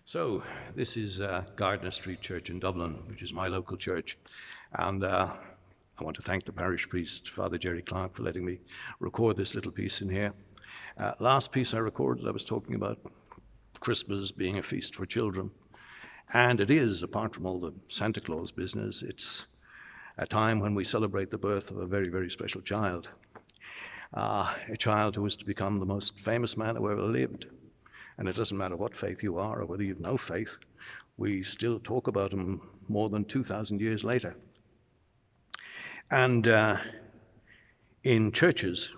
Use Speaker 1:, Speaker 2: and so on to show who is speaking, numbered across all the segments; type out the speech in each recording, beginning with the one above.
Speaker 1: So, this is Gardner Street Church in Dublin, which is my local church. And I want to thank the parish priest, Father Jerry Clark, for letting me record this little piece in here. Last piece I recorded, I was talking about Christmas being a feast for children. And it is, apart from all the Santa Claus business, it's a time when we celebrate the birth of a very, very special child. A child who is to become the most famous man who ever lived. And it doesn't matter what faith you are or whether you've no faith, we still talk about him more than 2,000 years later. And in churches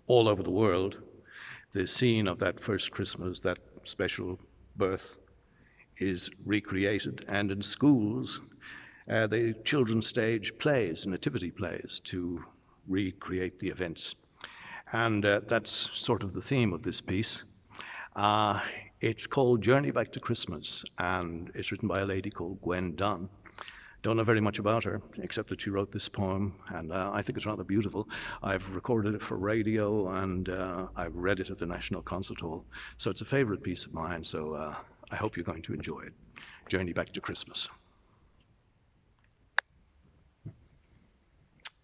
Speaker 1: all over the world, the scene of that first Christmas, that special birth, is recreated. And in schools, the children stage plays, nativity plays, to recreate the events. And that's sort of the theme of this piece. It's called Journey Back to Christmas, and it's written by a lady called Gwen Dunn. Don't know very much about her, except that she wrote this poem, and I think it's rather beautiful. I've recorded it for radio, and I've read it at the National Concert Hall, so it's a favorite piece of mine, so I hope you're going to enjoy it. Journey Back to Christmas.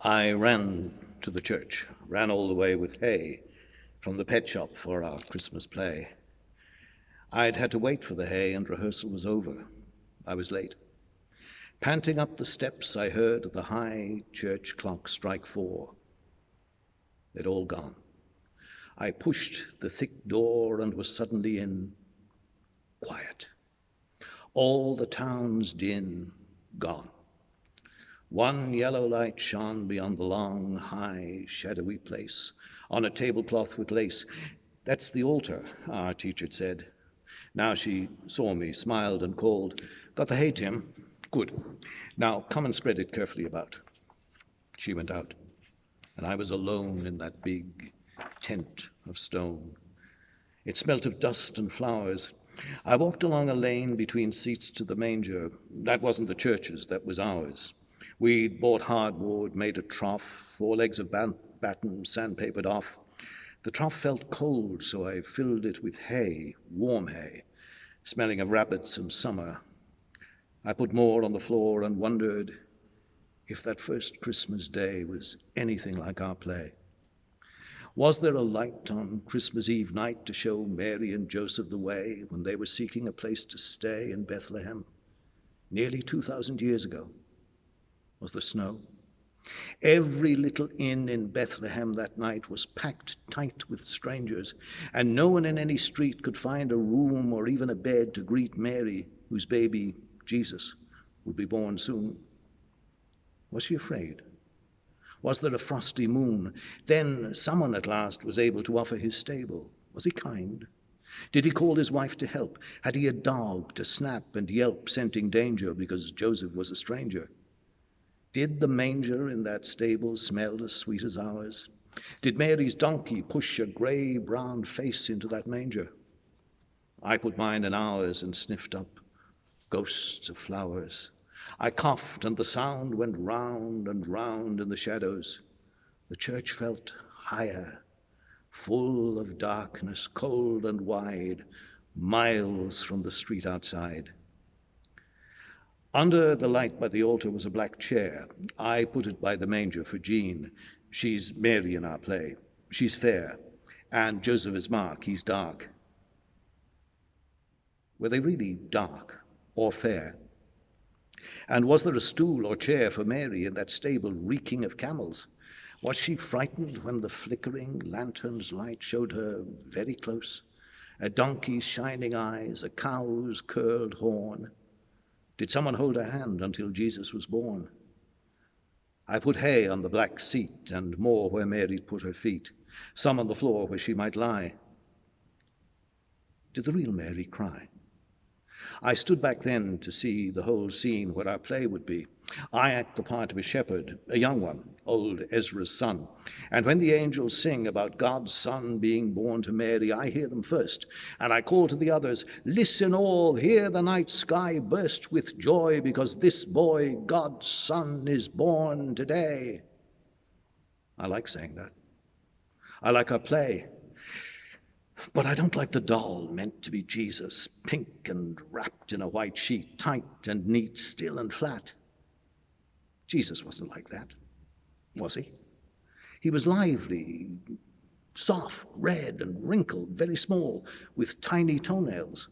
Speaker 1: I ran to the church, ran all the way with hay from the pet shop for our Christmas play. I'd had to wait for the hay and rehearsal was over. I was late. Panting up the steps, I heard the high church clock strike 4. They'd all gone. I pushed the thick door and was suddenly in quiet. All the town's din gone. One yellow light shone beyond the long, high, shadowy place on a tablecloth with lace. That's the altar, our teacher said. Now she saw me, smiled and called, "Got the hay, Tim? Good. Now come and spread it carefully about." She went out, and I was alone in that big tent of stone. It smelt of dust and flowers. I walked along a lane between seats to the manger. That wasn't the church's, that was ours. We'd bought hardwood, made a trough, 4 legs of batten sandpapered off. The trough felt cold, so I filled it with hay, warm hay, smelling of rabbits and summer. I put more on the floor and wondered if that first Christmas day was anything like our play. Was there a light on Christmas Eve night to show Mary and Joseph the way when they were seeking a place to stay in Bethlehem nearly 2,000 years ago? Was there snow? Every little inn in Bethlehem that night was packed tight with strangers, and no one in any street could find a room or even a bed to greet Mary, whose baby, Jesus, would be born soon. Was she afraid? Was there a frosty moon? Then someone at last was able to offer his stable. Was he kind? Did he call his wife to help? Had he a dog to snap and yelp, scenting danger because Joseph was a stranger? Did the manger in that stable smell as sweet as ours? Did Mary's donkey push a grey-brown face into that manger? I put mine in ours and sniffed up ghosts of flowers. I coughed and the sound went round and round in the shadows. The church felt higher, full of darkness, cold and wide, miles from the street outside. Under the light by the altar was a black chair. I put it by the manger for Jean. She's Mary in our play. She's fair. And Joseph is Mark. He's dark. Were they really dark or fair? And was there a stool or chair for Mary in that stable reeking of camels? Was she frightened when the flickering lantern's light showed her very close? A donkey's shining eyes, a cow's curled horn. Did someone hold her hand until Jesus was born? I put hay on the black seat and more where Mary'd put her feet, some on the floor where she might lie. Did the real Mary cry? I stood back then to see the whole scene where our play would be. I act the part of a shepherd, a young one, old Ezra's son. And when the angels sing about God's son being born to Mary, I hear them first. And I call to the others, "Listen all, hear the night sky burst with joy, because this boy, God's son, is born today." I like saying that. I like our play. But I don't like the doll meant to be Jesus, pink and wrapped in a white sheet, tight and neat, still and flat. Jesus wasn't like that, was he? He was lively, soft, red and wrinkled, very small, with tiny toenails.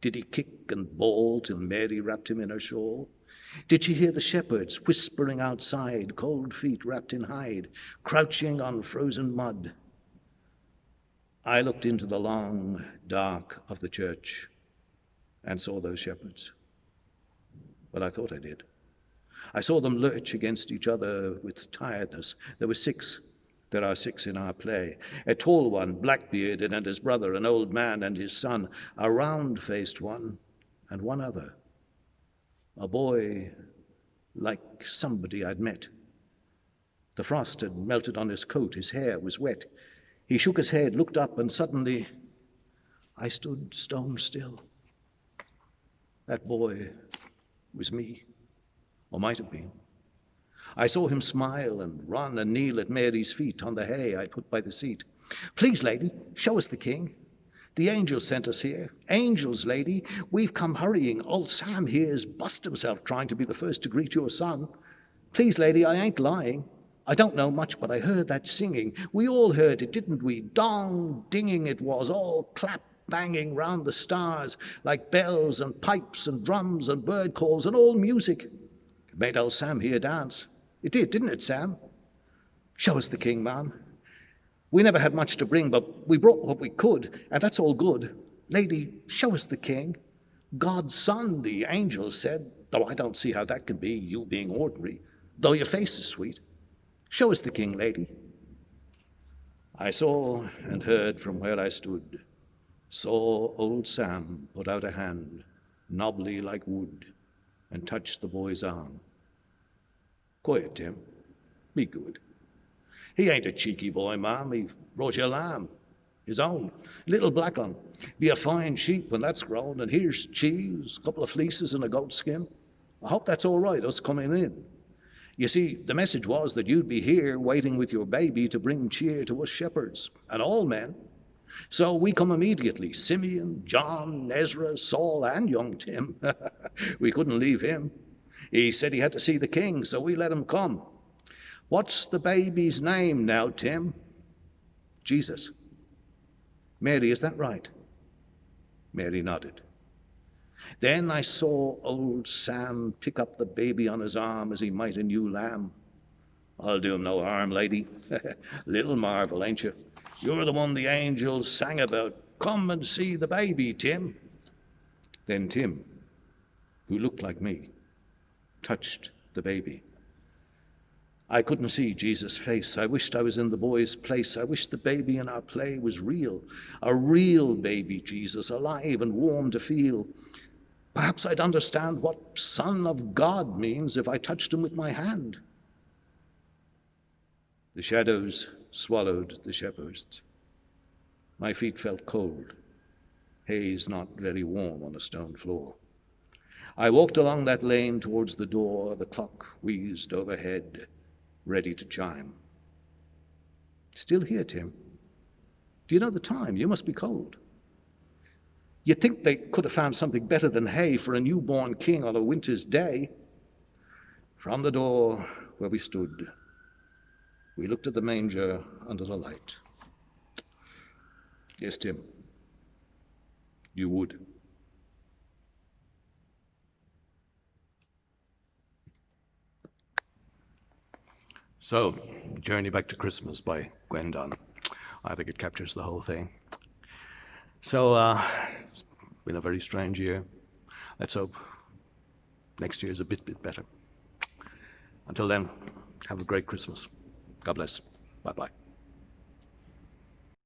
Speaker 1: Did he kick and bawl till Mary wrapped him in her shawl? Did she hear the shepherds whispering outside, cold feet wrapped in hide, crouching on frozen mud? I looked into the long dark of the church and saw those shepherds. But I thought I did. I saw them lurch against each other with tiredness. There were six. There are six in our play. A tall one, black-bearded, and his brother, an old man and his son, a round-faced one, and one other, a boy like somebody I'd met. The frost had melted on his coat. His hair was wet. He shook his head, looked up, and suddenly I stood stone still. That boy was me, or might have been. I saw him smile and run and kneel at Mary's feet on the hay I put by the seat. "Please, lady, show us the king. The angels sent us here. Angels, lady, we've come hurrying. Old Sam here's bust himself trying to be the first to greet your son. Please, lady, I ain't lying. I don't know much, but I heard that singing. We all heard it, didn't we? Dong dinging it was, all clap banging round the stars, like bells and pipes and drums and bird calls and all music. It made old Sam here dance. It did, didn't it, Sam? Show us the king, ma'am. We never had much to bring, but we brought what we could, and that's all good. Lady, show us the king. God's son, the angel said, though I don't see how that can be, you being ordinary, though your face is sweet. Show us the king, lady." I saw and heard from where I stood, saw old Sam put out a hand, knobbly like wood, and touch the boy's arm. "Quiet, Tim. Be good. He ain't a cheeky boy, ma'am. He brought you a lamb, his own, little black un. Be a fine sheep when that's grown, and here's cheese, a couple of fleeces and a goat skin. I hope that's all right, us coming in. You see, the message was that you'd be here waiting with your baby to bring cheer to us shepherds, and all men. So we come immediately, Simeon, John, Ezra, Saul, and young Tim. We couldn't leave him. He said he had to see the king, so we let him come. What's the baby's name now, Tim?" "Jesus." "Mary, is that right?" Mary nodded. Then I saw old Sam pick up the baby on his arm as he might a new lamb. "I'll do him no harm, lady. Little marvel, ain't you? You're the one the angels sang about. Come and see the baby, Tim." Then Tim, who looked like me, touched the baby. I couldn't see Jesus' face. I wished I was in the boy's place. I wished the baby in our play was real, a real baby Jesus, alive and warm to feel. Perhaps I'd understand what Son of God means if I touched him with my hand. The shadows swallowed the shepherds. My feet felt cold, haze not very warm on a stone floor. I walked along that lane towards the door. The clock wheezed overhead, ready to chime. "Still here, Tim? Do you know the time? You must be cold." You'd think they could have found something better than hay for a newborn king on a winter's day. From the door where we stood, we looked at the manger under the light. "Yes, Tim, you would." So, Journey Back to Christmas by Gwen Dunn. I think it captures the whole thing. So, it's been a very strange year. Let's hope next year is a bit better. Until then, have a great Christmas. God bless. Bye-bye.